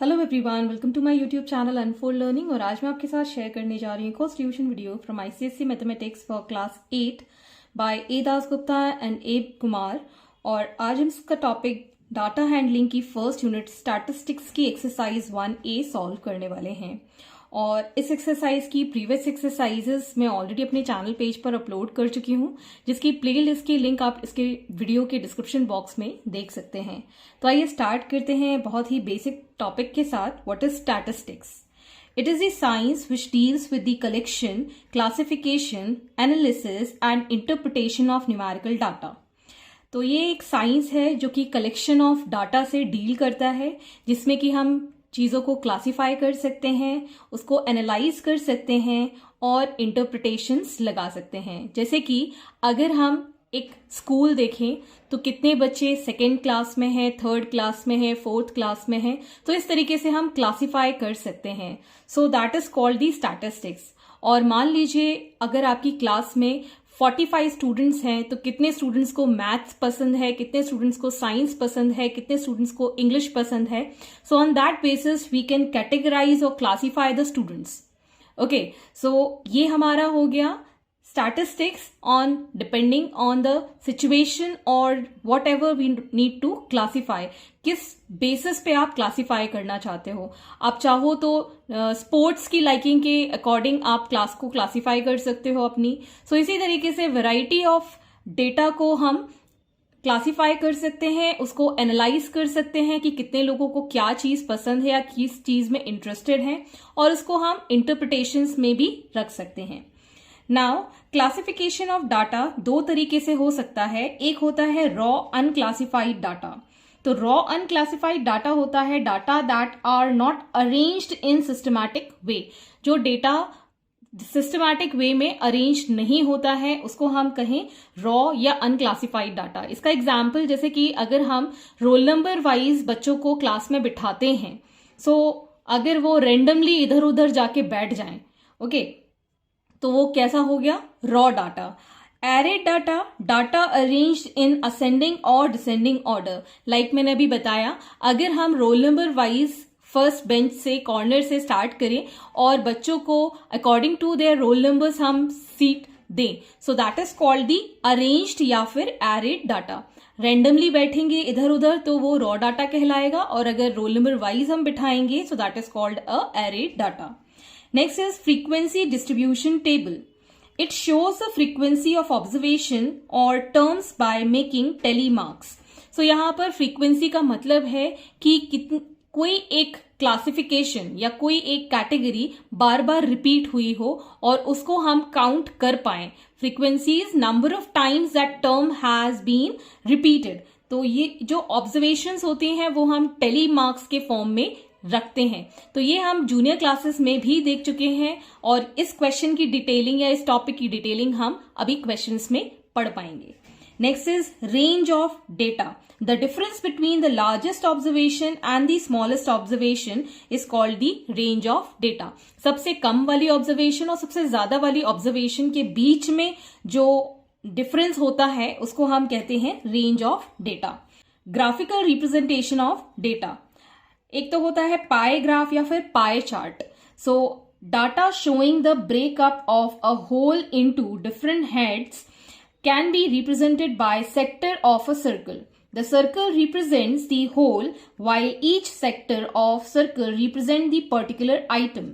Hello everyone, welcome to my YouTube channel unfold learning. और आज मैं आपके साथ शेयर करने जा रही हूँ constitution video from ICSE mathematics for class 8 by A Dasgupta and A Kumar. और आज हम इसका टॉपिक डाटा हैंडलिंग की फर्स्ट यूनिट स्टैटिस्टिक्स की एक्सरसाइज 1A सॉल्व करने वाले हैं। और इस एक्सरसाइज की प्रीवियस एक्सरसाइजेस मैं ऑलरेडी अपने चैनल पेज पर अपलोड कर चुकी हूँ, जिसकी प्लेलिस्ट की लिंक आप इसके वीडियो के डिस्क्रिप्शन बॉक्स में देख सकते हैं। तो आइए स्टार्ट करते हैं बहुत ही बेसिक टॉपिक के साथ। What is statistics? It is the science which deals with the collection, classification, analysis and interpretation of numerical data. तो ये एक साइंस है जो कि कलेक्शन ऑफ डाटा से डील करता है, जिसमें कि हम चीज़ों को क्लासिफाई कर सकते हैं, उसको एनालाइज कर सकते हैं और इंटरप्रिटेशंस लगा सकते हैं। जैसे कि अगर हम एक स्कूल देखें तो कितने बच्चे सेकेंड क्लास में हैं, थर्ड क्लास में हैं, फोर्थ क्लास में हैं, तो इस तरीके से हम क्लासिफाई कर सकते हैं। सो that is called the statistics. और मान लीजिए अगर आपकी क्लास में 45 स्टूडेंट्स हैं तो कितने स्टूडेंट्स को मैथ्स पसंद है, कितने स्टूडेंट्स को साइंस पसंद है, कितने स्टूडेंट्स को इंग्लिश पसंद है। So on that basis we can categorise और classify the students. Okay, so ये हमारा हो गया statistics on depending on the situation or whatever we need to classify। किस बेसिस पे आप क्लासिफाई करना चाहते हो। आप चाहो तो स्पोर्ट्स की लाइकिंग के अकॉर्डिंग आप क्लास को क्लासिफाई कर सकते हो अपनी। सो इसी तरीके से वैरायटी ऑफ डेटा को हम क्लासिफाई कर सकते हैं, उसको एनालाइज कर सकते हैं कि कितने लोगों को क्या चीज पसंद है या किस चीज में इंटरेस्टेड है, और उसको हम इंटरप्रिटेशंस में भी रख सकते हैं। नाउ क्लासिफिकेशन ऑफ डाटा दो तरीके से हो सकता है। एक होता है रॉ अनक्लासिफाइड डाटा। तो रॉ अनक्लासिफाइड डाटा होता है data that are not arranged in systematic way. जो डेटा सिस्टमैटिक वे में अरेंज नहीं होता है उसको हम कहें रॉ या अनक्लासिफाइड डाटा। इसका एग्जाम्पल जैसे कि अगर हम रोल नंबर वाइज बच्चों को क्लास में बिठाते हैं, सो अगर वो रेंडमली इधर उधर जाके बैठ जाएं, ओके, तो वो कैसा हो गया? Raw data. Arrayed data, data arranged in ascending और डिसेंडिंग ऑर्डर। लाइक मैंने अभी बताया, अगर हम roll number wise first bench से कॉर्नर से स्टार्ट करें और बच्चों को according to their roll numbers हम सीट दें, so that is called the arranged या फिर एरेड डाटा। रेंडमली बैठेंगे इधर उधर तो वो रॉ डाटा कहलाएगा, और अगर रोल नंबर वाइज हम बिठाएंगे so that is called a arrayed data. Next is frequency distribution table. It shows the frequency of observation or terms by making tally marks. So यहाँ पर frequency का मतलब है कि कोई एक क्लासिफिकेशन या कोई एक कैटेगरी बार बार रिपीट हुई हो और उसको हम काउंट कर पाए। Frequency is number of times that term has been repeated. तो ये जो ऑब्जर्वेशंस होते हैं वो हम टेली मार्क्स के फॉर्म में रखते हैं। तो ये हम जूनियर क्लासेस में भी देख चुके हैं, और इस क्वेश्चन की डिटेलिंग या इस टॉपिक की डिटेलिंग हम अभी क्वेश्चंस में पढ़ पाएंगे। Next is range of data. The difference between the largest observation and the smallest observation is called the range of data. सबसे कम वाली ऑब्जर्वेशन और सबसे ज्यादा वाली ऑब्जर्वेशन के बीच में जो डिफरेंस होता है उसको हम कहते हैं range of data. Graphical representation of data. एक तो होता है पाई ग्राफ या फिर pie chart. So data showing the breakup of a whole into different heads can be represented by sector of a circle. The circle represents the whole while each sector of circle represent the particular item.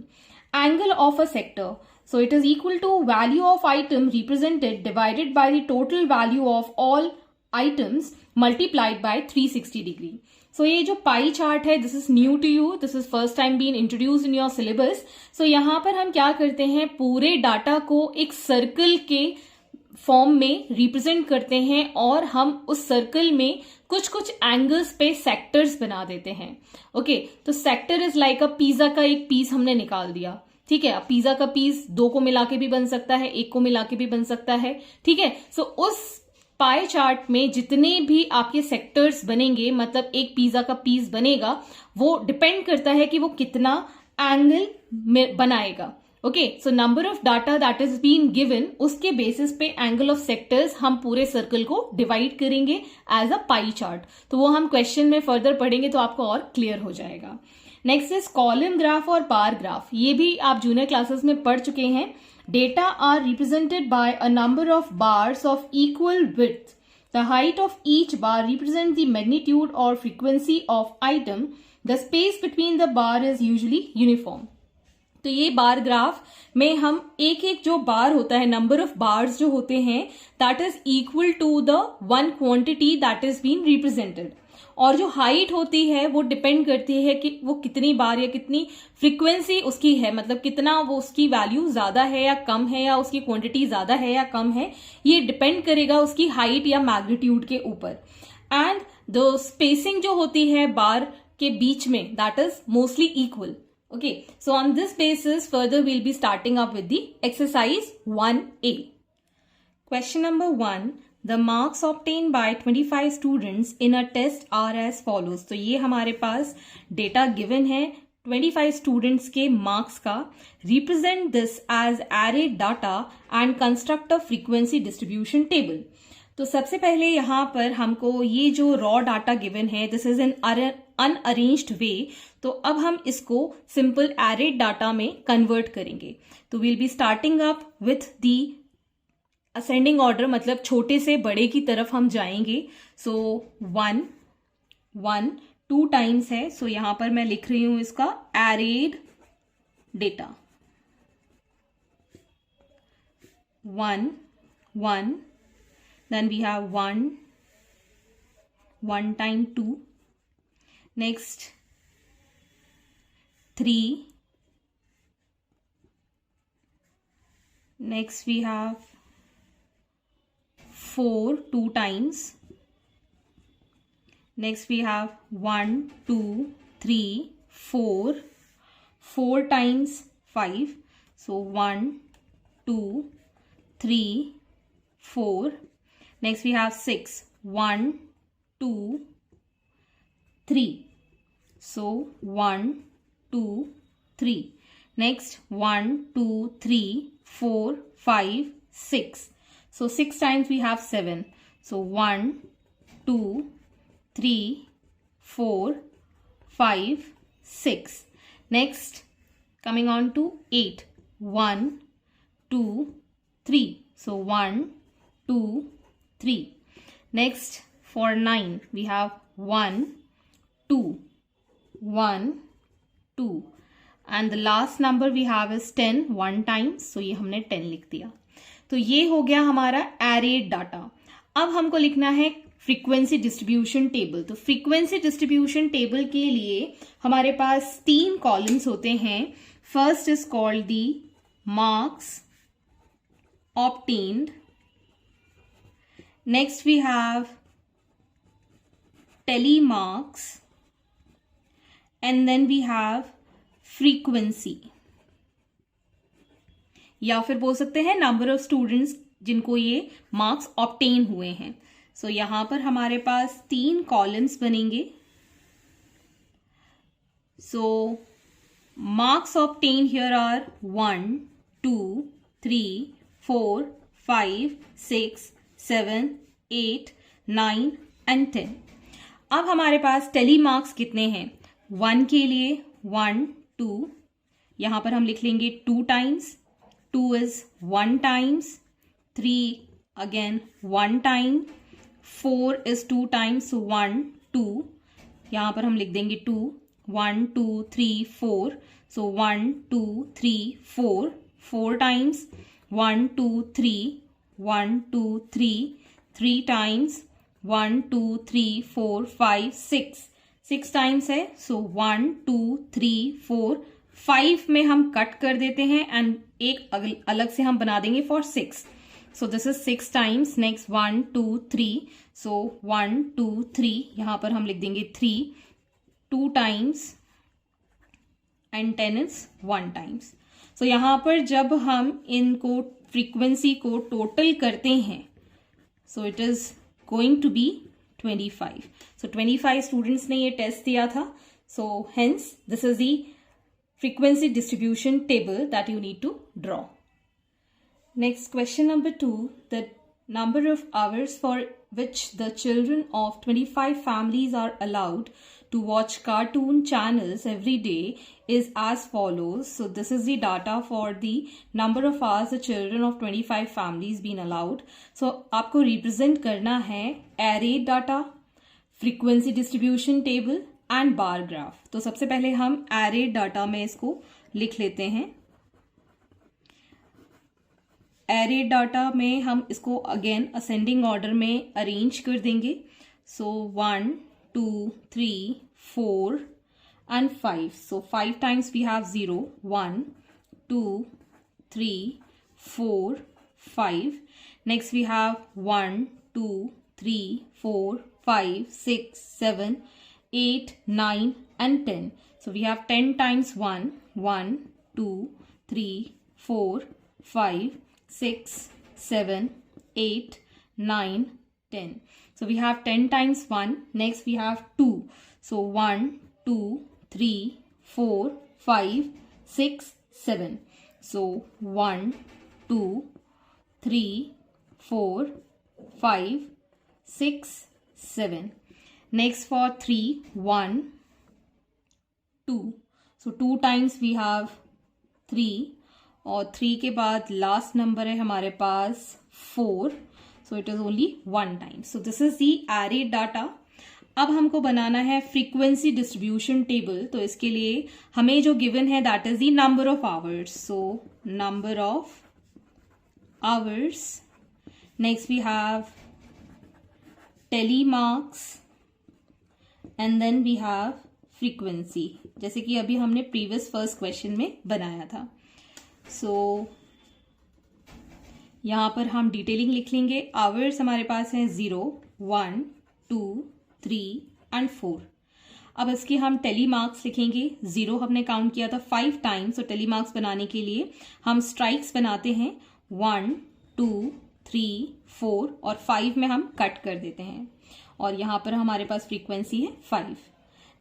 Angle of a sector. So it is equal to value of item represented divided by the total value of all items multiplied by 360 degree. So ये जो pie chart है, this is new to you, this is first time been introduced in your syllabus. So यहाँ पर हम क्या करते हैं, पूरे डाटा को एक सर्कल के फॉर्म में रिप्रेजेंट करते हैं और हम उस सर्कल में कुछ कुछ एंगल्स पे सेक्टर्स बना देते हैं। ओके, तो sector is like a pizza का एक पीस हमने निकाल दिया। ठीक है, अब पिज्जा का पीस दो को मिला के भी बन सकता है, एक को मिला के भी बन सकता है। ठीक है, सो उस पाई चार्ट में जितने भी आपके सेक्टर्स बनेंगे, मतलब एक पिज्जा का पीस बनेगा, वो डिपेंड करता है कि वो कितना एंगल बनाएगा। Okay, so number of data that is been given, उसके बेसिस पे एंगल ऑफ सेक्टर्स हम पूरे सर्कल को डिवाइड करेंगे एज अ पाई चार्ट। तो वो हम क्वेश्चन में फर्दर पढ़ेंगे तो आपको और क्लियर हो जाएगा। नेक्स्ट इज कॉलम ग्राफ और बार ग्राफ। ये भी आप जूनियर क्लासेस में पढ़ चुके हैं। Data are represented by a number of bars of equal width. The height of each bar represent the magnitude और frequency of item. The space between the bar is usually uniform. तो ये बार graph में हम एक एक जो बार होता है, नंबर ऑफ बार्स जो होते हैं, that is equal to the one quantity that is been represented. और जो हाइट होती है वो डिपेंड करती है कि वो कितनी बार या कितनी फ्रीक्वेंसी उसकी है, मतलब कितना वो उसकी वैल्यू ज्यादा है या कम है, या उसकी क्वांटिटी ज्यादा है या कम है, ये डिपेंड करेगा उसकी हाइट या मैग्नीट्यूड के ऊपर। एंड द स्पेसिंग जो होती है बार के बीच में, that is mostly equal. Okay, so on this basis, further we'll be starting up with the exercise 1A. Question number 1. The marks obtained by 25 students in a test are as follows. तो ये हमारे पास data given है 25 students के marks का. Represent this as array data and construct a frequency distribution table. तो सबसे पहले यहाँ पर हमको ये जो रॉ डाटा गिवन है, this is an unarranged way, तो अब हम इसको सिंपल एरे डाटा में कन्वर्ट करेंगे। तो we'll be starting up with the ascending order, मतलब छोटे से बड़े की तरफ हम जाएंगे। सो 1 1 2 टाइम्स है, सो यहां पर मैं लिख रही हूं इसका एरेड data 1 1, then we have 1 time 2, next 3, next we have 4 2 times, next we have 1 2 3 4 times 5, so 1 2 3 4. Next we have 6, 1 2 3, so 1 2 3. Next 1 2 3 4 5 6, so 6 times we have 7, so 1 2 3 4 5 6. Next coming on to 8, 1 2 3, so 1 2 3. Next for 9 we have 1 2 1 2, and the last number we have is 10 1 times, so ये हमने 10 लिख दिया। तो ये हो गया हमारा array data. अब हमको लिखना है फ्रीक्वेंसी डिस्ट्रीब्यूशन टेबल। तो फ्रीक्वेंसी डिस्ट्रीब्यूशन टेबल के लिए हमारे पास 3 कॉलम्स होते हैं। First is called the marks obtained. Next we have telemarks, and then we have frequency, या फिर बोल सकते हैं नंबर ऑफ स्टूडेंट्स जिनको ये मार्क्स ऑब्टेन हुए हैं। सो यहां पर हमारे पास 3 कॉलम्स बनेंगे। So marks obtain here are 1 2 3 4 5 6 7 8 9 and 10। अब हमारे पास टेली मार्क्स कितने हैं? 1 के लिए 1 2, यहां पर हम लिख लेंगे 2 times, 2 is 1 times, 3 again 1 time, 4 is 2 times, 1 2, यहां पर हम लिख देंगे 2, 1 2 3 4, सो 1 2 3 4, 4 टाइम्स, 1 2 3 1 2 3 3 टाइम्स, 1 2 3 4 5 6 टाइम्स है। सो 1 2 3 4 5 में हम कट कर देते हैं एंड एक अलग से हम बना देंगे for 6। So this is 6 times. Next 1 2 3, सो 1 2 3, यहां पर हम लिख देंगे 3, 2 टाइम्स एंड 10 इज 1 टाइम्स। सो यहां पर जब हम इनको फ्रीक्वेंसी को टोटल करते हैं, so it is going to be 25। So 25 students ने ये टेस्ट दिया था। So hence this is the frequency distribution table that you need to draw. Next, question number 2. The number of hours for which the children of 25 families are allowed to watch cartoon channels every day is as follows. So this is the data for the number of hours the children of 25 families been allowed. So आपको represent करना है array data, frequency distribution table and bar graph. तो सबसे पहले हम array data में इसको लिख लेते हैं. array data में हम इसको again ascending order में arrange कर देंगे. So 1, 2, 3, 4 and 5. So 5 times we have 0, 1, 2, 3, 4, 5. Next we have 1, 2, 3, 4, 5, 6, 7, 8, 9 and 10. So we have 10 times 1, 1, 2, 3, 4, 5, 6, 7, 8, 9, 10. So we have 10 times 1. Next we have 2. So 1, 2, 3, 4, 5, 6, 7. So 1, 2, 3, 4, 5, 6, 7. Next for 3, 1, 2. So 2 times we have 3 और 3 के बाद last number है हमारे पास 4. So it is only 1 time. So this is the array data. अब हमको बनाना है frequency distribution table. तो इसके लिए हमें जो given है that is the number of hours. So number of hours. Next we have telemarks. And then we have frequency. जैसे कि अभी हमने previous first question में बनाया था. So यहाँ पर हम डिटेलिंग लिख लेंगे. आवर्स हमारे पास हैं 0, 1, 2, 3 and 4. अब इसके हम टेलीमार्क्स लिखेंगे. 0 हमने काउंट किया था 5 टाइम्स. तो टेलीमार्क्स बनाने के लिए हम स्ट्राइक्स बनाते हैं. 1, 2, 3, 4 और 5 में हम कट कर देते हैं. और यहाँ पर हमारे पास फ्रीक्वेंसी है 5.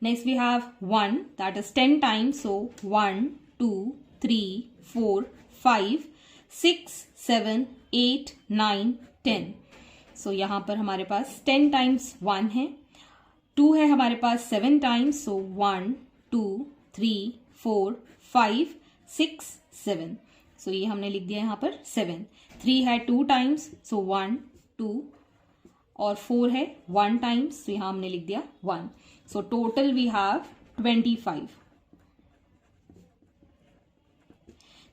Next we have 1 that is 10 times. So 1, 2, 3, 4, 5, 6, 7, 8, 9, 10. सो यहाँ पर हमारे पास 10 टाइम्स 1 है. 2 है हमारे पास 7 टाइम्स. सो 1, 2, 3, 4, 5, 6, 7. सो ये हमने लिख दिया यहाँ पर 7. 3 है 2 टाइम्स. सो 1, 2 और 4 है 1 टाइम्स. तो यहाँ हमने लिख दिया 1. So total we have 25.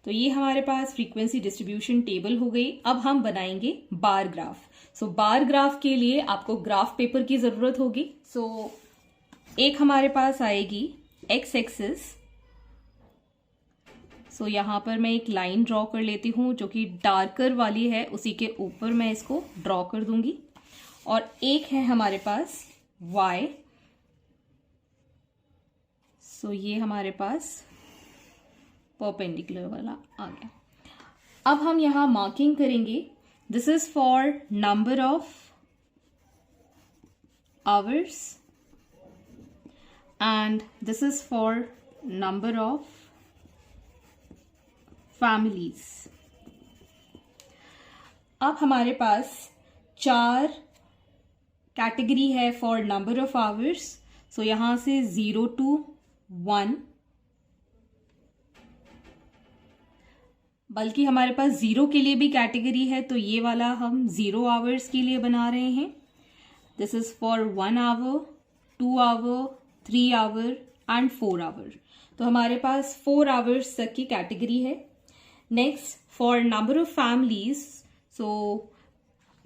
तो ये हमारे पास फ्रीक्वेंसी डिस्ट्रीब्यूशन टेबल हो गई. अब हम बनाएंगे बार ग्राफ. सो बार ग्राफ के लिए आपको ग्राफ पेपर की जरूरत होगी. सो एक हमारे पास आएगी एक्स एक्सिस. सो यहाँ पर मैं एक लाइन ड्रॉ कर लेती हूँ जो कि डार्कर वाली है. उसी के ऊपर मैं इसको ड्रॉ कर दूंगी. और एक है हमारे पास y. सो ये हमारे पास परपेंडिकुलर वाला आ गया. अब हम यहां मार्किंग करेंगे. This is for number of hours and this is for number of families. अब हमारे पास 4 कैटेगरी है फॉर नंबर ऑफ आवर्स. सो यहां से 0 to 1. बल्कि हमारे पास 0 के लिए भी कैटेगरी है. तो ये वाला हम 0 आवर्स के लिए बना रहे हैं. This is for 1 hour, 2 hour, 3 hour and 4 hour. तो हमारे पास 4 आवर्स तक की कैटेगरी है. Next for number of families. So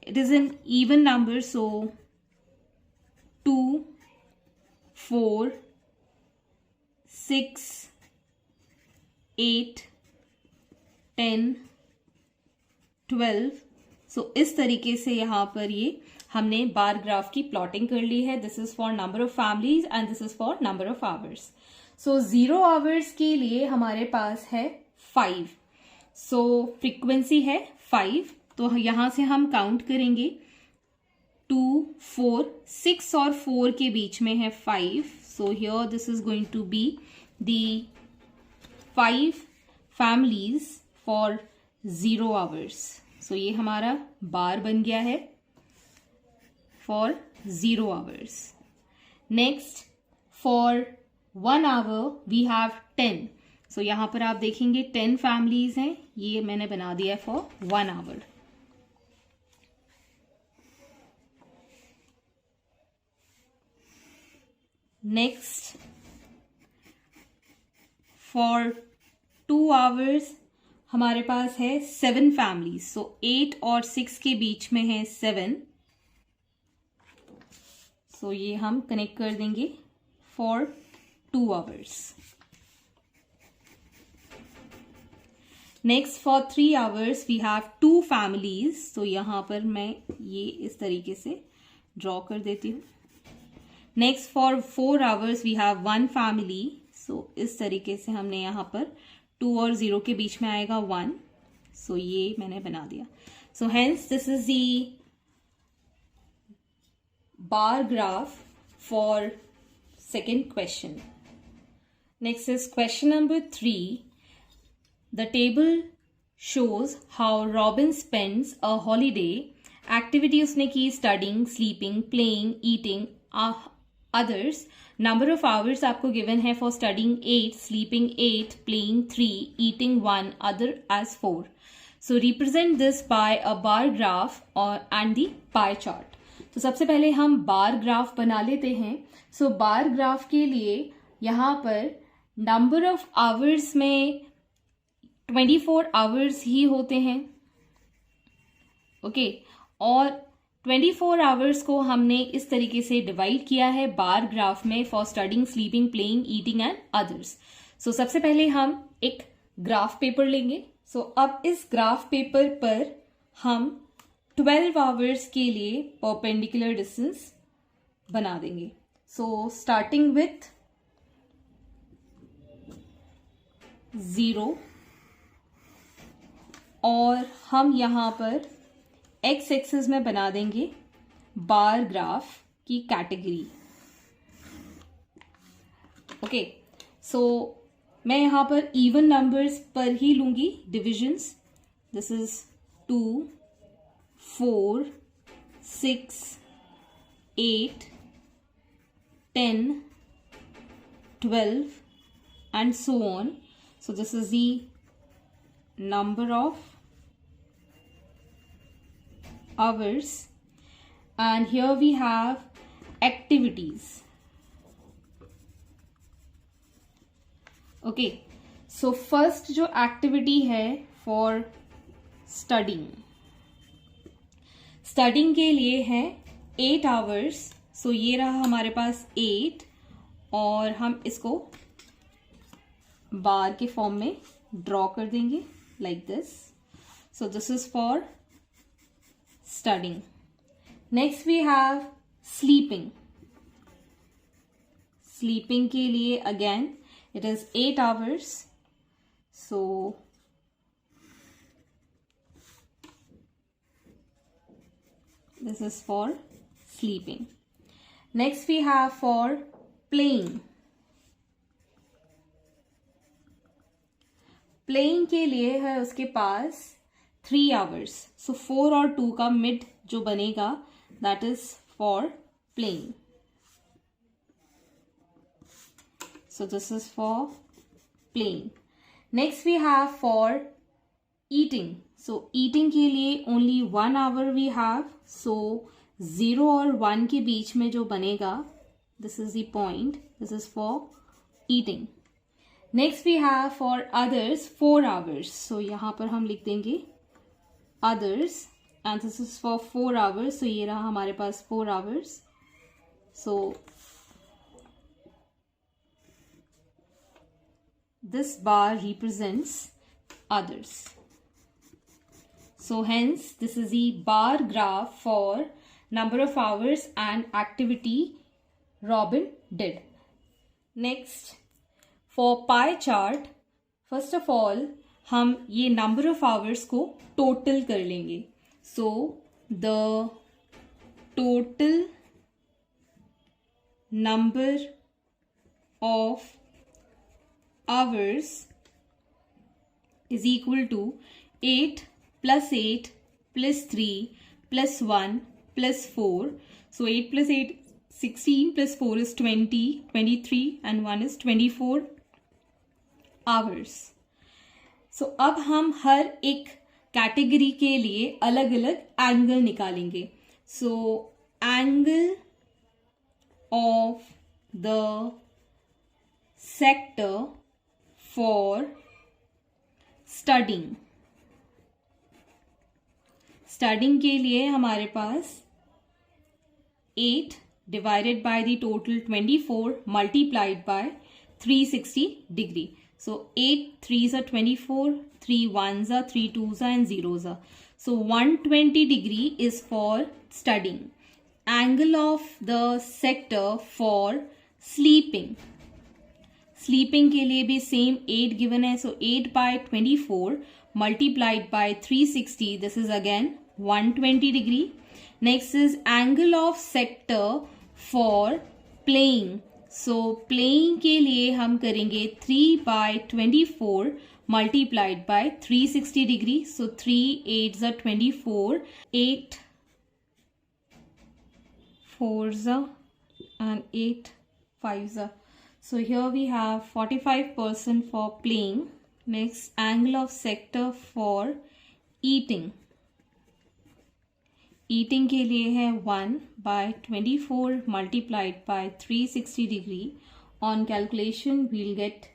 it is an even number. So 2, 4, 6, 8, 10, 12. So इस तरीके से यहाँ पर ये हमने बार ग्राफ की प्लॉटिंग कर ली है. This is for number of families and this is for number of hours. So 0 hours के लिए हमारे पास है 5. सो फ्रीक्वेंसी है 5. तो यहां से हम काउंट करेंगे 2, 4, 6 और 4 के बीच में है 5. So here this is going to be the 5 families for 0 hours. So ये हमारा बार बन गया है for 0 hours. Next, for 1 hour we have 10. So यहाँ पर आप देखेंगे 10 families हैं, ये मैंने बना दिया है for 1 hour. Next, for 2 hours हमारे पास है 7 families. So 8 और 6 के बीच में है 7. So ये हम कनेक्ट कर देंगे for 2 hours. Next, for 3 hours we have 2 families. So यहाँ पर मैं ये इस तरीके से ड्रॉ कर देती हूँ. Next, for 4 hours we have 1 family. So इस तरीके से हमने यहाँ पर 2 और 0 के बीच में आएगा 1. So ये मैंने बना दिया. So hence this is the bar graph for second question. Next is question number 3. The table shows how Robin spends a holiday. Activity उसने की studying, sleeping, playing, eating, others. Number of hours आपको given है for studying 8, sleeping 8, playing 3, eating 1, other as 4. So represent this by a bar graph and the pie chart. तो सबसे पहले हम bar graph बना लेते हैं. सो बार ग्राफ के लिए यहाँ पर नंबर ऑफ आवर्स में 24 आवर्स ही होते हैं. ओके, और 24 आवर्स को हमने इस तरीके से डिवाइड किया है बार ग्राफ में for studying, sleeping, playing, eating and others. So सबसे पहले हम एक ग्राफ पेपर लेंगे. सो अब इस ग्राफ पेपर पर हम 12 आवर्स के लिए परपेंडिकुलर डिस्टेंस बना देंगे. सो स्टार्टिंग विथ 0 और हम यहाँ पर एक्स एक्सिस में बना देंगे बार ग्राफ की कैटेगरी. ओके, सो मैं यहाँ पर इवन नंबर्स पर ही लूंगी divisions. This is 2, 4, 6, 8, 10, 12 and so on. So this is the number of hours, and here we have activities. Okay, so first जो activity है for studying के लिए है 8 hours. so ये रहा हमारे पास 8 और हम इसको बार के फॉर्म में ड्रॉ कर देंगे like this. So this is for studying. Next we have sleeping. Sleeping के लिए again it is 8 hours. So this is for sleeping. Next we have for playing. Playing के लिए है उसके पास 3 hours. So 4 और 2 का mid जो बनेगा that is for playing. So this is for playing. Next we have for eating. So eating के लिए only 1 hour we have. So 0 और 1 के बीच में जो बनेगा this is the point. This is for eating. Next we have for others 4 hours. So यहाँ पर हम लिख देंगे others and this is for 4 hours. So ये रहा हमारे पास 4 hours. So this bar represents others. So hence this is the bar graph for number of hours and activity Robin did. Next, for pie chart, first of all हम ये number of hours को total कर लेंगे. So the total number of hours is equal to 8 plus 8 plus 3 plus 1 plus 4. So 8 plus 8, 16 plus 4 is 20, 23 and 1 is 24 hours. So अब हम हर एक category के लिए अलग अलग एंगल निकालेंगे. So angle of the sector for studying. Studying के लिए हमारे पास 8 divided by the total 24 multiplied by 360 degree. So 8 3s are 24, 3 1s are 3 2s are and 0s are. So 120 degree is for studying. Angle of the sector for sleeping. Sleeping के लिए भी same 8 given है. So 8 by 24 multiplied by 360. This is again 120 degree. Next is angle of sector for playing. So playing के लिए हम करेंगे 3 by 24 multiplied by 360 degree. So 3 8s are 24, 8 4s are and 8 5s are. So here we have 45% for playing. Next, angle of sector for eating. Eating के लिए है 1 by 24 multiplied by 360 degree. On calculation, we'll get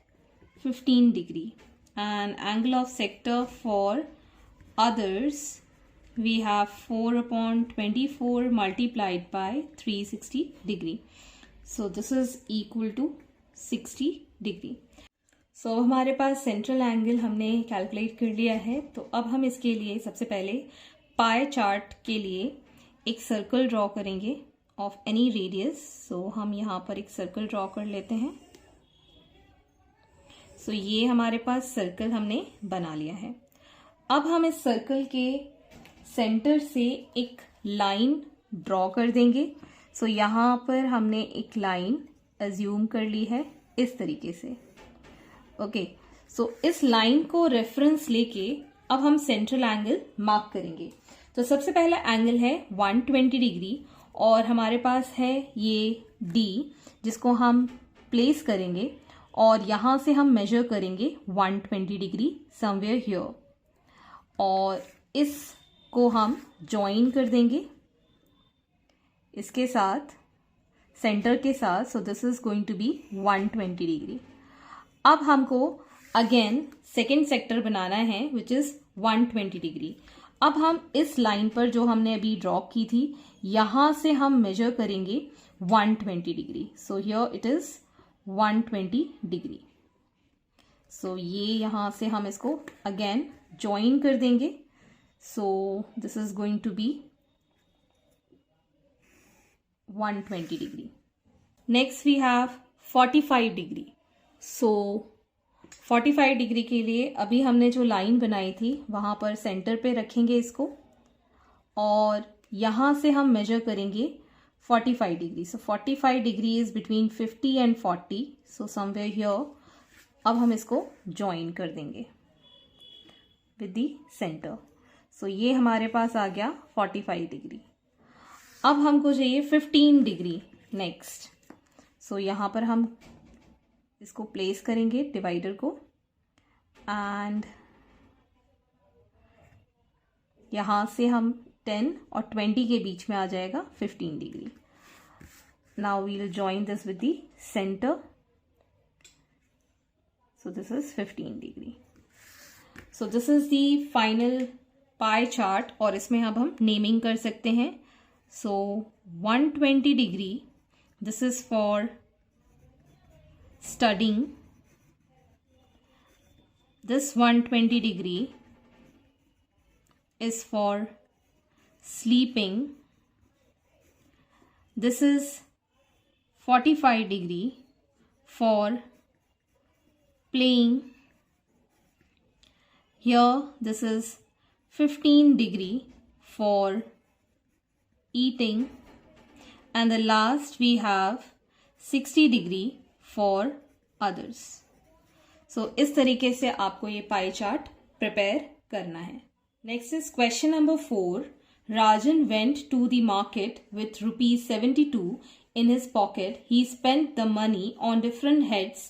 15 degree. And angle of sector for others, we have 4 upon 24 multiplied by 360 degree. So this is equal to 60 degree. So हमारे पास central angle हमने calculate कर लिया है. तो अब हम इसके लिए सबसे पहले पाई चार्ट के लिए एक सर्कल ड्रॉ करेंगे ऑफ एनी रेडियस. सो हम यहाँ पर एक सर्कल ड्रॉ कर लेते हैं. सो ये हमारे पास सर्कल हमने बना लिया है. अब हम इस सर्कल के सेंटर से एक लाइन ड्रॉ कर देंगे. सो यहाँ पर हमने एक लाइन अज्यूम कर ली है इस तरीके से. ओके, सो इस लाइन को रेफरेंस लेके अब हम सेंट्रल एंगल मार्क करेंगे. तो सबसे पहला एंगल है 120 डिग्री और हमारे पास है ये D जिसको हम प्लेस करेंगे और यहाँ से हम मेजर करेंगे 120 डिग्री समवेयर हियर और इसको हम ज्वाइन कर देंगे इसके साथ, सेंटर के साथ. So this is going to be 120 degree. अब हमको अगेन सेकेंड सेक्टर बनाना है विच इज 120 डिग्री. अब हम इस लाइन पर जो हमने अभी ड्रॉ की थी यहां से हम मेजर करेंगे 120 degree. So here it is 120 degree. So ये यहां से हम इसको अगेन ज्वाइन कर देंगे. So this is going to be 120 degree. Next we have 45 degree. So 45 degree के लिए अभी हमने जो लाइन बनाई थी वहाँ पर सेंटर पे रखेंगे इसको और यहाँ से हम मेजर करेंगे 45 degree. So 45 degree is between 50 and 40. So somewhere here अब हम इसको ज्वाइन कर देंगे विद द सेंटर. सो ये हमारे पास आ गया 45 डिग्री. अब हमको चाहिए 15 डिग्री नेक्स्ट. सो यहाँ पर हम इसको प्लेस करेंगे डिवाइडर को एंड यहाँ से हम 10 और 20 के बीच में आ जाएगा 15 degree. Now we will join this with the centre. So this is 15 degree. So this is the final pie chart और इसमें अब हम नेमिंग कर सकते हैं. So 120 degree, this is for studying. This 120 degree is for sleeping. This is 45 degree for playing. Here this is 15 degree for eating and the last we have 60 degree for others. So इस तरीके से आपको ये pie chart prepare करना है। Next is question number 4। Rajan went to the market with ₹72 in his pocket. He spent the money on different heads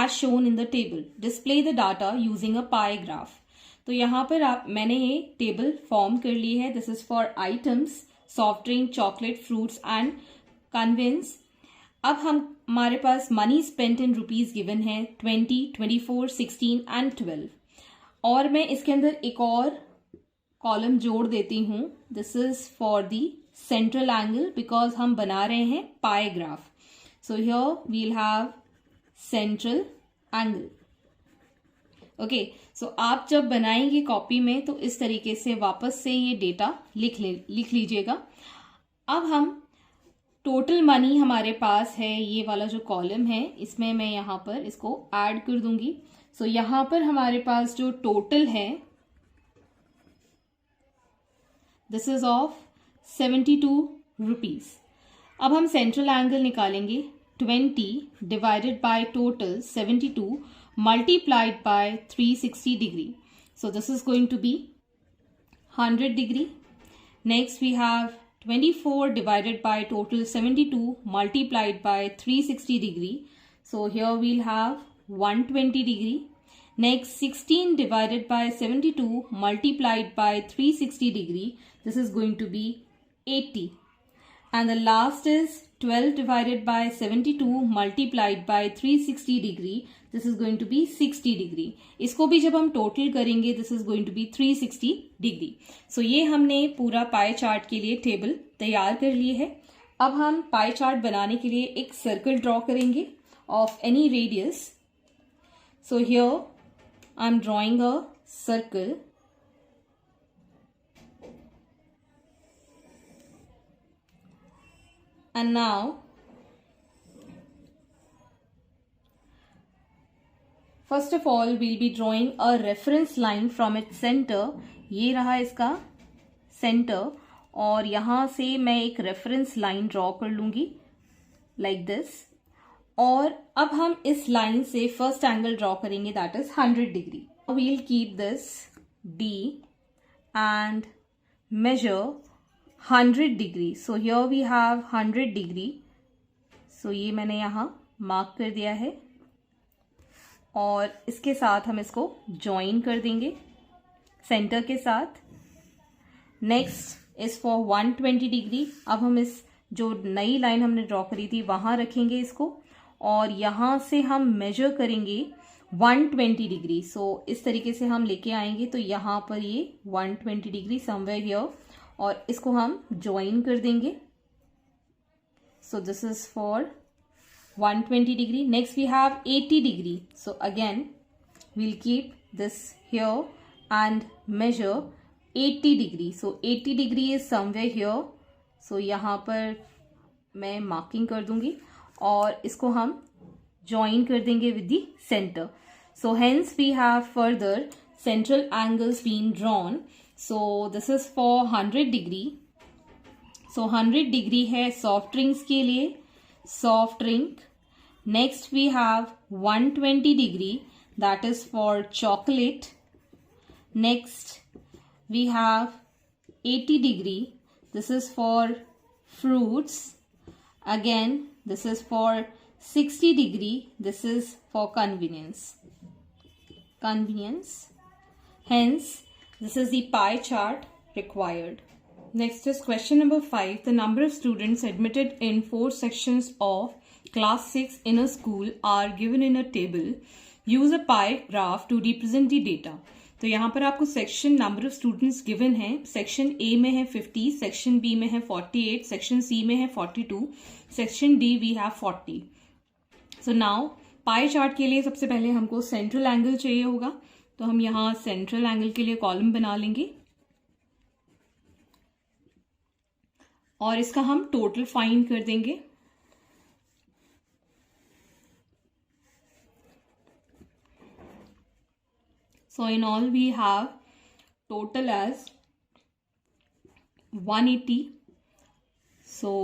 as shown in the table. Display the data using a pie graph. तो यहाँ पर मैंने ये table form कर ली है। This is for items, soft drink, chocolate, fruits and conveyance. अब हमारे पास money spent in rupees given है 20, 24, 16 एंड 12। और मैं इसके अंदर एक और कॉलम जोड़ देती हूँ। This is for the central angle because हम बना रहे हैं pie graph. So here we'll have central angle. Okay, so आप जब बनाएंगे कॉपी में तो इस तरीके से वापस से ये डेटा लिख लीजिएगा। अब हम टोटल मनी हमारे पास है, ये वाला जो कॉलम है इसमें मैं यहाँ पर इसको ऐड कर दूंगी। सो यहाँ पर हमारे पास जो टोटल है दिस इज ऑफ 72 रुपीज। अब हम सेंट्रल एंगल निकालेंगे। 20 divided by total 72 multiplied by 360 degree. So this is going to be 100 degree. Next we have 24 divided by total 72 multiplied by 360 degree. So here we'll have 120 degree. Next 16 divided by 72 multiplied by 360 degree. This is going to be 80. And the last is 12 divided by 72 multiplied by 360 degree. This is going to be 60 degree. इसको भी जब हम total करेंगे this is going to be 360 degree. So ये हमने पूरा पाई chart के लिए टेबल तैयार कर ली है। अब हम पाई चार्ट बनाने के लिए एक सर्कल ड्रॉ करेंगे of any radius. So here I am drawing a circle. And now first of all we'll be drawing a reference line from its center. ये रहा इसका सेंटर और यहाँ से मैं एक रेफरेंस लाइन ड्रॉ कर लूंगी लाइक दिस। और अब हम इस लाइन से फर्स्ट एंगल ड्रॉ करेंगे that is 100 degree. We'll keep this D and measure 100 degree. So here we have 100 degree. So ये मैंने यहाँ मार्क कर दिया है और इसके साथ हम इसको ज्वाइन कर देंगे सेंटर के साथ। Next is for 120 degree. अब हम इस जो नई लाइन हमने ड्रॉ करी थी वहां रखेंगे इसको और यहाँ से हम मेजर करेंगे 120 डिग्री। सो इस तरीके से हम लेके आएंगे तो यहाँ पर ये 120 डिग्री समवेयर हियर और इसको हम ज्वाइन कर देंगे। So this is for 120 degree. Next we have 80 degree. So again we'll keep this here and measure 80 degree. So 80 degree is somewhere here. So यहाँ पर मैं मार्किंग कर दूंगी और इसको हम ज्वाइन कर देंगे with the center. So hence we have further central angles being drawn. So this is for 100 degree. So 100 degree है soft drinks के लिए, soft drink. Next we have 120 degree that is for chocolate. Next we have 80 degree. This is for fruits. Again this is for 60 degree. This is for convenience. Hence this is the pie chart required. Next is question number 5. The number of students admitted in 4 sections of Class 6 in a school are given in a table. Use a pie graph to represent the data. तो यहाँ पर आपको section number of students given है। Section A में है 50, section B में है 48, section C में है 42, section D we have 40। So now pie chart के लिए सबसे पहले हमको सेंट्रल एंगल चाहिए होगा तो हम यहाँ सेंट्रल एंगल के लिए कॉलम बना लेंगे और इसका हम टोटल फाइंड कर देंगे। So in all we have total as 180. So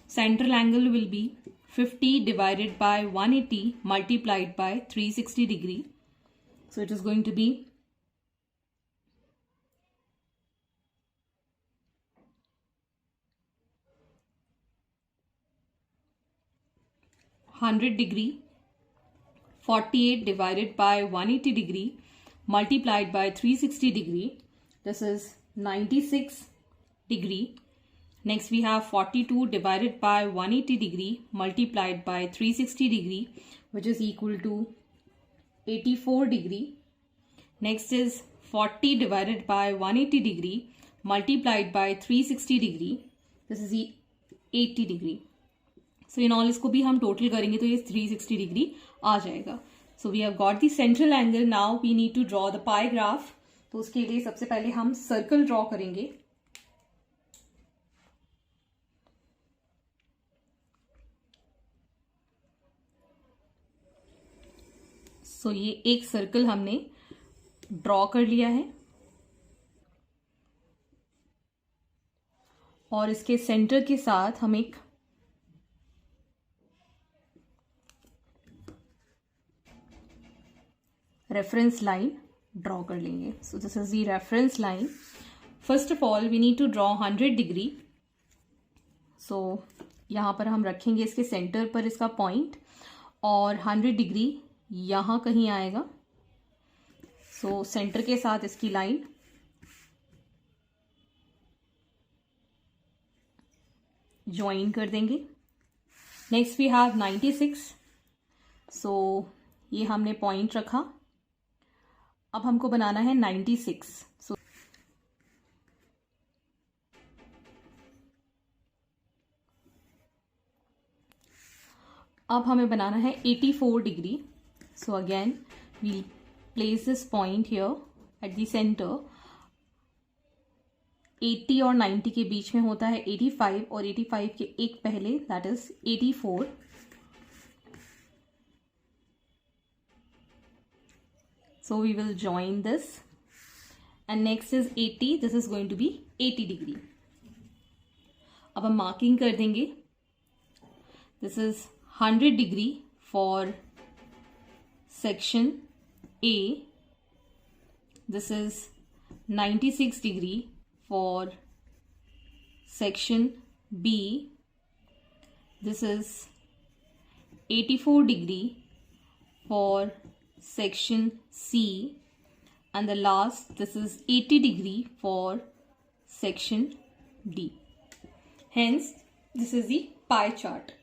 central angle will be 50 divided by 180 multiplied by 360 degree. So it is going to be 100 degree 48 divided by 180 degree multiplied by 360 degree. This is 96 degree. Next we have 42 divided by 180 degree multiplied by 360 degree, which is equal to 84 degree. Next is 40 divided by 180 degree multiplied by 360 degree. This is 80 degree. So in all इसको भी हम total करेंगे तो ये 360 degree आ जाएगा. So we have got the central angle. Now we need to draw the pie graph. तो उसके लिए सबसे पहले हम सर्कल ड्रॉ करेंगे. सो ये एक सर्कल हमने ड्रॉ कर लिया है और इसके सेंटर के साथ हम एक रेफरेंस लाइन ड्रॉ कर लेंगे. So this is the reference line. First of all we need to draw 100 degree. So यहाँ पर हम रखेंगे इसके सेंटर पर इसका पॉइंट और 100 डिग्री यहाँ कहीं आएगा. सो सेंटर के साथ इसकी लाइन ज्वाइन कर देंगे. Next we have 96. सो ये हमने पॉइंट रखा. अब हमको बनाना है 96. सो अब हमें बनाना है 84 degree. So again we place this point here at the centre. 80 और 90 के बीच में होता है 85 और 85 के एक पहले, that is 84. So we will join this and next is 80. This is going to be 80 degree. अब हम मार्किंग कर देंगे. This is 100 degree for section A. This is 96 degree for section B. This is 84 degree for section C, and the last, this is 80 degree for section D. Hence this is the pie chart.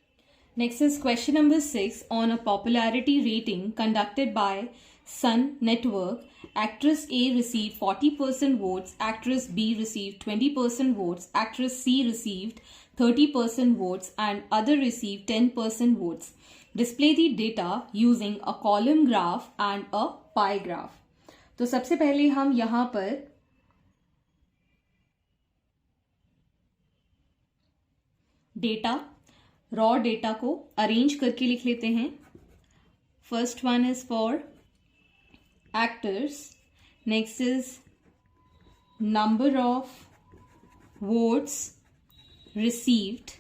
Next is question number 6. On a popularity rating conducted by Sun Network, actress A received 40% votes, actress B received 20% votes, actress C received 30% votes, and other received 10% votes. Display the data using a column graph and a pie graph. तो सबसे पहले हम यहां पर data, raw data को arrange करके लिख लेते हैं. First one is for actors. Next is number of votes received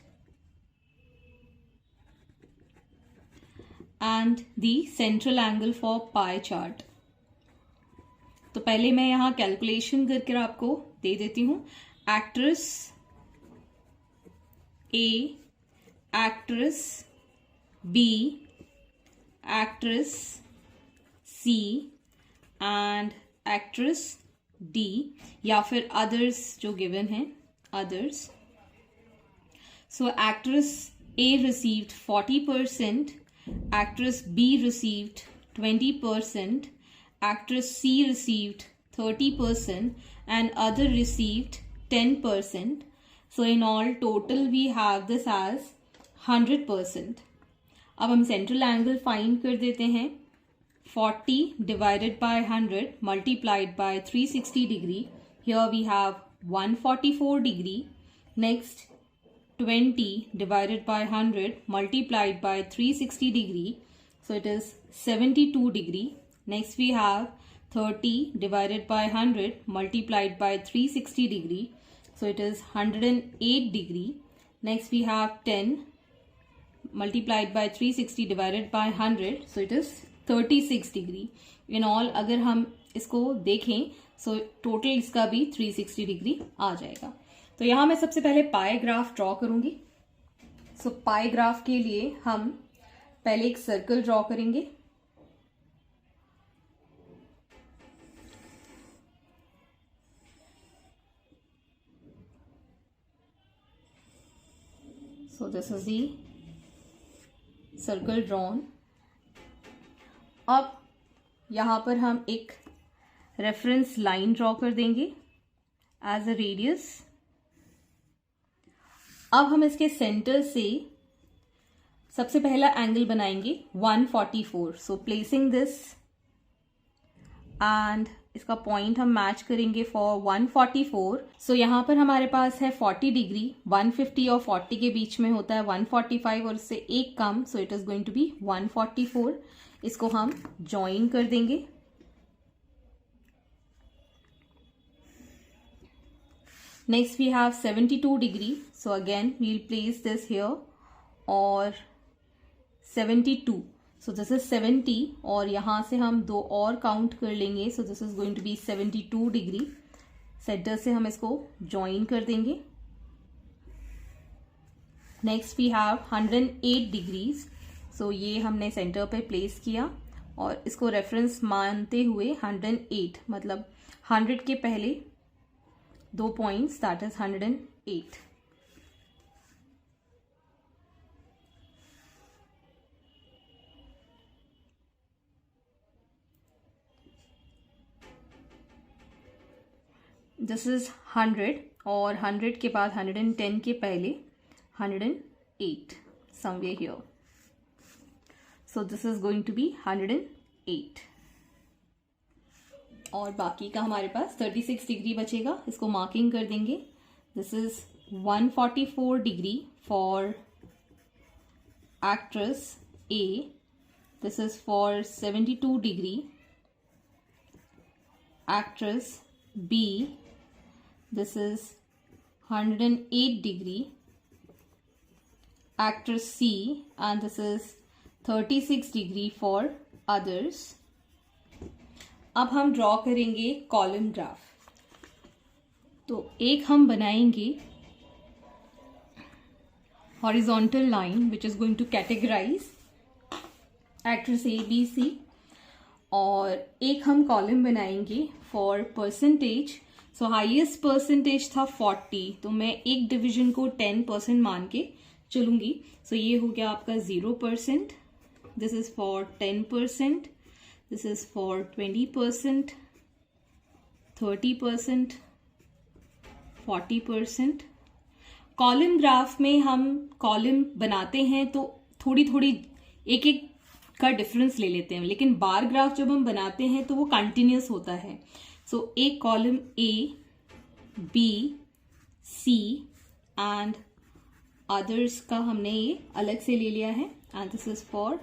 and the central angle for pie chart. तो पहले मैं यहाँ कैलकुलेशन करके आपको दे देती हूँ. Actress A, actress B, actress C and actress D, या फिर अदर्स जो गिवन है, others. So actress A received 40%, actress B received 20%, actress C received 30%, and other received 10%. So in all total we have this as 100%. अब हम central angle find कर देते हैं. 40 divided by 100 multiplied by 360 degree. Here we have 144 degree. Next 20 divided by 100 multiplied by 360 degree. So it is 72 degree. Next we have 30 divided by 100 multiplied by 360 degree. So it is 108 degree. Next we have 10 multiplied by 360 divided by 100. So it is 36 degree. In all अगर हम इसको देखें so total इसका भी 360 degree आ जाएगा। तो यहाँ मैं सबसे पहले पाई ग्राफ ड्रॉ करूंगी। सो पाई ग्राफ के लिए हम पहले एक सर्कल ड्रॉ करेंगे। सो this is the circle drawn. अब यहाँ पर हम एक रेफरेंस लाइन ड्रॉ कर देंगे एज अ रेडियस। अब हम इसके सेंटर से सबसे पहला एंगल बनाएंगे 144। सो प्लेसिंग दिस एंड इसका पॉइंट हम मैच करेंगे फॉर 144। सो यहाँ पर हमारे पास है 40 डिग्री, 150 और 40 के बीच में होता है 145 और इससे एक कम, so it is going to be 144। इसको हम ज्वाइन कर देंगे। Next we have 72 degree, so again we'll place this here और 72। सो दिस इज 70 और यहाँ से हम दो और काउंट कर लेंगे। So this is going to be 72 degree. Centre से हम इसको ज्वाइन कर देंगे। Next we have 108 degrees. So ये हमने सेंटर पे प्लेस किया और इसको रेफरेंस मानते हुए 108 मतलब 100 के पहले दो points, that is 108। This is 100 और 100 के बाद 110 के पहले 108 somewhere here. So this is going to be 108 और बाकी का हमारे पास 36 डिग्री बचेगा। इसको मार्किंग कर देंगे। This is 144 degree for actress A. This is for 72 degree actress B. This is 108 degree actress C and this is 36 degree for others. अब हम ड्रॉ करेंगे कॉलम ग्राफ। तो एक हम बनाएंगे horizontal line which is going to categorize actress A B C और एक हम कॉलम बनाएंगे for percentage. So highest percentage था 40 तो मैं एक डिवीजन को 10% मान के चलूंगी। सो ये हो गया आपका 0%, this is for 10%, this is for 20%, 30%, 40%। Column graph में हम कॉलम बनाते हैं तो थोड़ी थोड़ी एक एक का डिफरेंस ले लेते हैं, लेकिन बार ग्राफ जब हम बनाते हैं तो वो कंटिन्यूस होता है। सो एक column A, B, C and others का हमने ये अलग से ले लिया है and this is for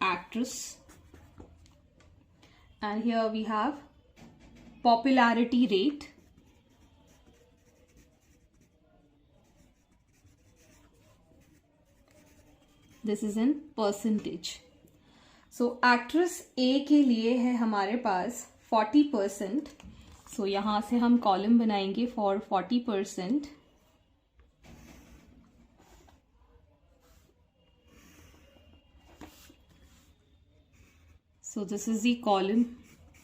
actress and here we have popularity rate. This is in percentage. So actress A के लिए है हमारे पास 40%। सो यहां से हम कॉलम बनाएंगे for 40%। So this is the column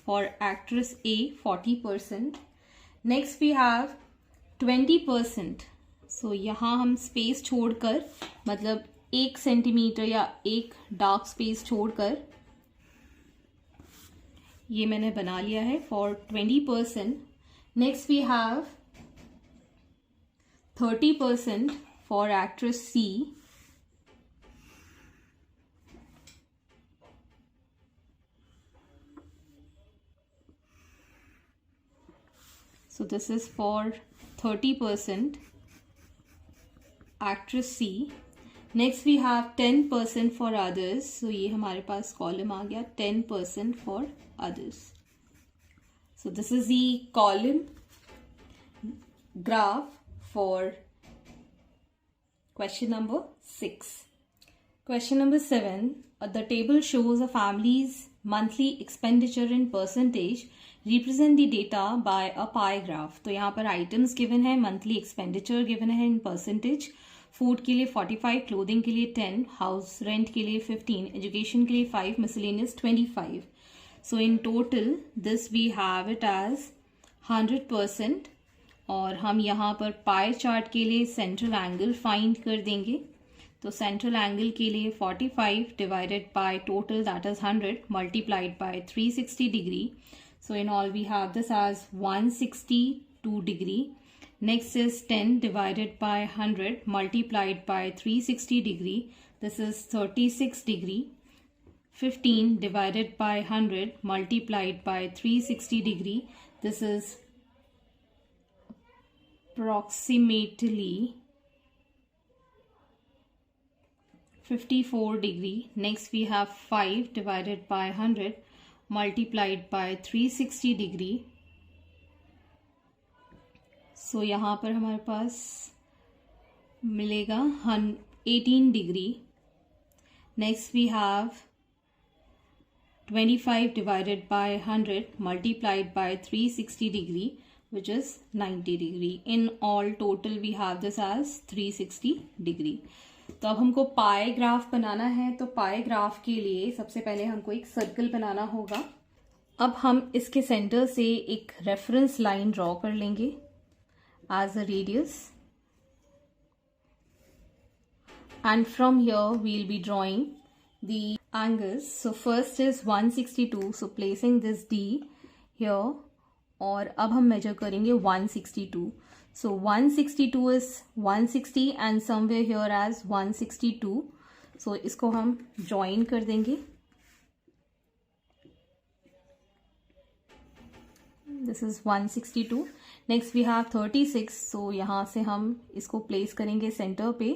for actress A 40%। Next we have 20%। सो यहां हम स्पेस छोड़कर मतलब 1 सेंटीमीटर या एक डार्क स्पेस छोड़कर ये मैंने बना लिया है for 20%। Next we have 30% for actress C। So this is for 30% actress C. Next we have 10% for others. So ये हमारे पास कॉलम आ गया 10% for others. So this is the column graph for question number 6. Question number 7. The table shows a family's monthly expenditure in percentage, represent the data by a pie graph. तो यहाँ पर items given है, monthly expenditure given है in percentage, food के लिए 45, clothing के लिए 10, house rent के लिए 15, education के लिए 5, miscellaneous 25. So in total this we have it as 100%. और हम यहाँ पर पाई चार्ट के लिए सेंट्रल एंगल फाइंड कर देंगे. तो सेंट्रल एंगल के लिए 45 divided by total that is 100 multiplied by 360 degree. So in all we have this as 162 degree. Next is 10 divided by 100 multiplied by 360 degree. This is 36 degree. 15 divided by 100 multiplied by 360 degree. This is approximately 54 degree. Next we have 5 divided by 100 multiplied by 360 degree. So यहाँ पर हमारे पास मिलेगा 18 degree. Next we have 25 divided by 100 multiplied by 360 degree, which is 90 degree. In all total we have this as 360 degree. तो अब हमको पाई graph बनाना है. तो पाई graph के लिए सबसे पहले हमको एक सर्कल बनाना होगा. अब हम इसके सेंटर से एक रेफरेंस लाइन ड्रॉ कर लेंगे as a radius. And from here we will be drawing the angles. So first is 162, so placing this D here. और अब हम measure करेंगे 162. So 162 is 160 and somewhere here as 162. So इसको हम join कर देंगे. This is 162. Next we have 36. So यहाँ से हम इसको place करेंगे center पे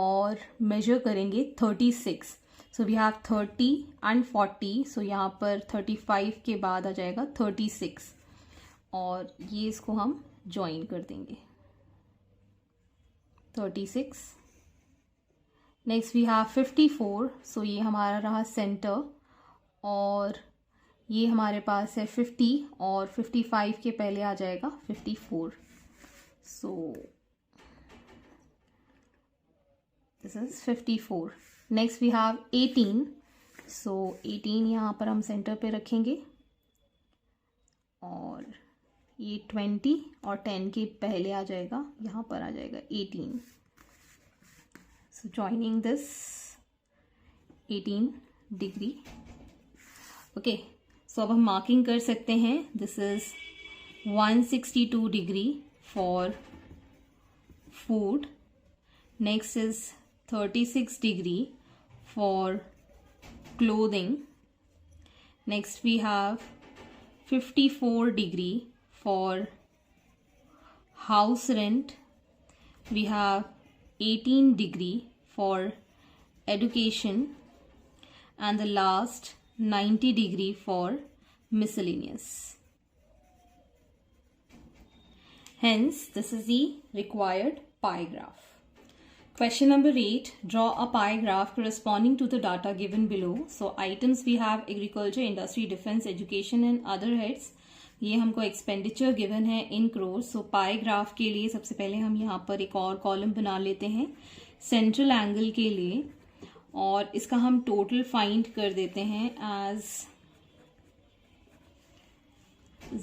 और measure करेंगे 36. So we have 30 and 40. So यहाँ पर 35 के बाद आ जाएगा 36 और ये इसको हम ज्वाइन कर देंगे 36. Next we have 54. सो ये हमारा रहा सेंटर और ये हमारे पास है 50 और 55 के पहले आ जाएगा 54. So this is 54. Next we have 18. So 18 यहाँ पर हम सेंटर पे रखेंगे और ये 20 और 10 के पहले आ जाएगा, यहाँ पर आ जाएगा 18. सो जॉइनिंग दिस 18 डिग्री. ओके, सो अब हम मार्किंग कर सकते हैं. This is 162 degree for food. Next is 36 degree for clothing. Next we have 54 degree for house rent. We have 18 degree for education and the last 90 degree for miscellaneous. Hence this is the required pie graph. Question number 8. Draw a pie graph corresponding to the data given below. So items we have agriculture, industry, defense, education and other heads. ये हमको expenditure given है in crores. So pie graph के लिए सबसे पहले हम यहाँ पर एक और कॉलम बना लेते हैं central angle के लिए और इसका हम total find कर देते हैं as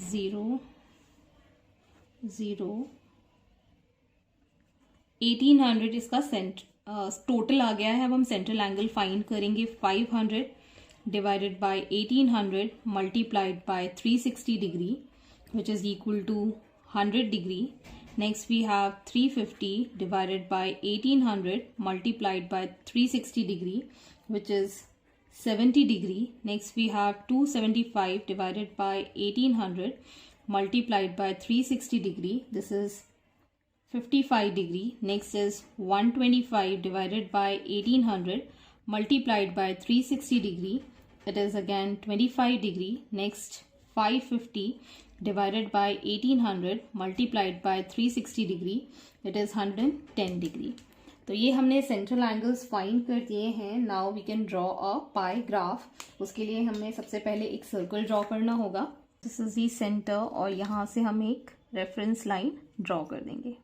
0, 0, 1800 इसका टोटल आ गया है. अब हम सेंट्रल एंगल फाइंड करेंगे. 500 divided by 1800 multiplied by 360 degree which is equal to 100 degree. Next we have 350 divided by 1800 multiplied by 360 degree which is 70 degree. Next we have 275 divided by 1800 multiplied by 360 degree. This is 55 degree. Next is 125 divided by 1800 multiplied by 360 degree. It is again 25 degree. Next 550 divided by 1800 multiplied by 360 degree. It is 110 degree. तो ये हमने central angles find कर दिए हैं। Now we can draw a pie graph. उसके लिए हमें सबसे पहले एक सर्कल ड्रॉ करना होगा। दिस इज दी सेंटर और यहाँ से हम एक रेफरेंस लाइन ड्रॉ कर देंगे।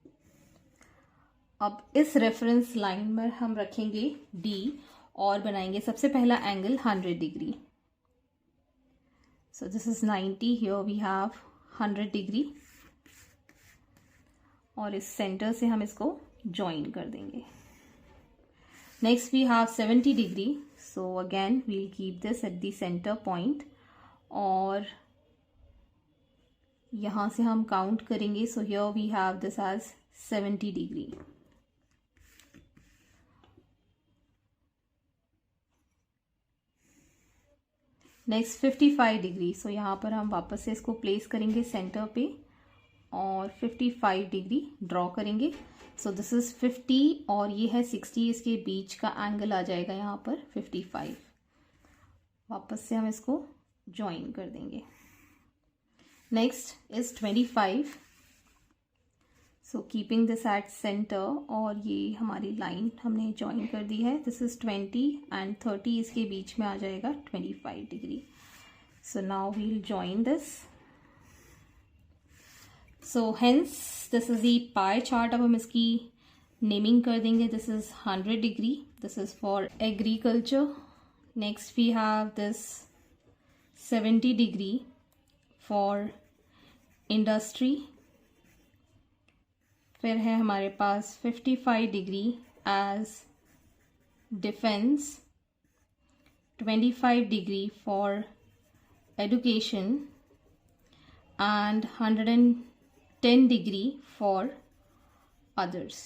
अब इस रेफरेंस लाइन पर हम रखेंगे D और बनाएंगे सबसे पहला angle 100 degree. So this is 90, here we have 100 degree और इस सेंटर से हम इसको ज्वाइन कर देंगे। Next we have 70 degree, so again we'll keep this at the centre point और यहाँ से हम काउंट करेंगे। So here we have this as 70 degree. Next 55 degree, so यहाँ पर हम वापस से इसको प्लेस करेंगे सेंटर पे और 55 डिग्री ड्रॉ करेंगे। सो दिस इज 50 और ये है 60, इसके बीच का एंगल आ जाएगा यहाँ पर 55। वापस से हम इसको ज्वाइन कर देंगे। Next is 25, so keeping this at centre और ये हमारी लाइन हमने ज्वाइन कर दी है। दिस इज 20 एंड 30 इसके बीच में आ जाएगा 25 degree. So now we'll join this. So hence this is the pie chart. अब हम इसकी नेमिंग कर देंगे। This is 100 degree, this is for agriculture. Next we have this 70 degree for industry. फिर है हमारे पास 55 degree as defence, 25 degree for education and 110 degree for others.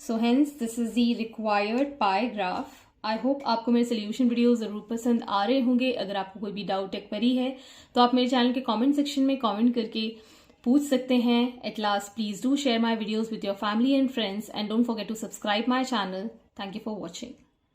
So hence this is the required pie graph. I hope आपको मेरे solution video ज़रूर पसंद आ रहे होंगे। अगर आपको कोई भी डाउट या क्वेरी है तो आप मेरे चैनल के कमेंट सेक्शन में कमेंट करके पूछ सकते हैं। At last, please do share my videos with your family and friends and don't forget to subscribe my channel. Thank you for watching.